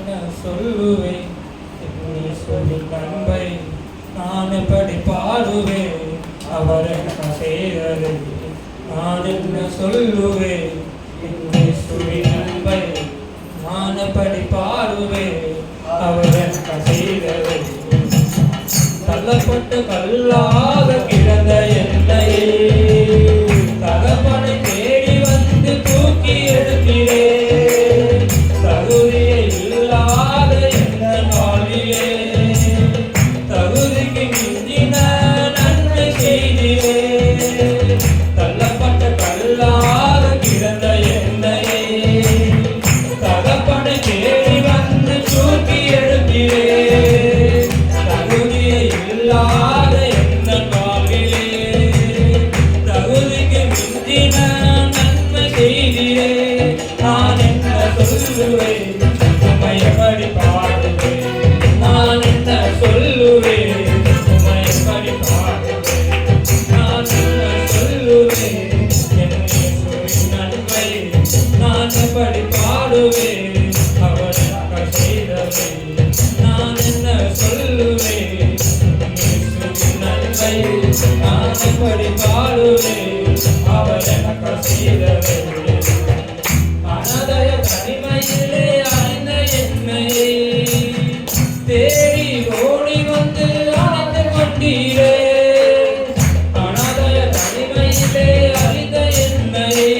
என்ன சொல்லுவேன் நீ சொல்லி நண்பை நான் எப்படி பாடுவேன் அவர் என்ன செய்தது நான் என்ன சொல்லுவேன் என்னை சொல்லி நண்பை நான் எப்படி பாடுவேன் அவர் என்ன செய்தது தள்ளப்பட்டு கல்லாக கிடந்த என்னையே தகப்பனை தேடி வந்து தூக்கி எடுக்கிறே தகுதியை இல்லாத எந்த நாளிலே தகுதிக்கு மிஞ்சின நன்மை செய்திலே தள்ளப்பட்ட கல்லாக கிடந்த என்னையே தகப்பனை தேடி வந்து தூக்கி எடுக்கிறே தகுதியை இல்லாத எந்த நாளிலே தகுதிக்கு மிஞ்சின நன்மை செய்திலே நான் என்ன சொல்லுவேன் உம்மை எப்படி பாடுவேன் நான் என்ன சொல்லுவேன் உம்மை எப்படி பாடுவேன் நான் என்ன சொல்லுவேன் என்னை சொல்லி நன்மை நான் எப்படி பாடுவேன் அவர் எனக்கு செய்தது நான் என்ன சொல்லுவேன் என்னை சொல்லி நன்மை நான் எப்படி பாடுவேன் அவர் எனக்கு செய்தது அனாதைய தனிமையிலே அடைந்த என்னையே தேடி ஓடி வந்து அணைத்து கொண்டீரே அனாதைய தனிமையிலே அடைந்த என்னையே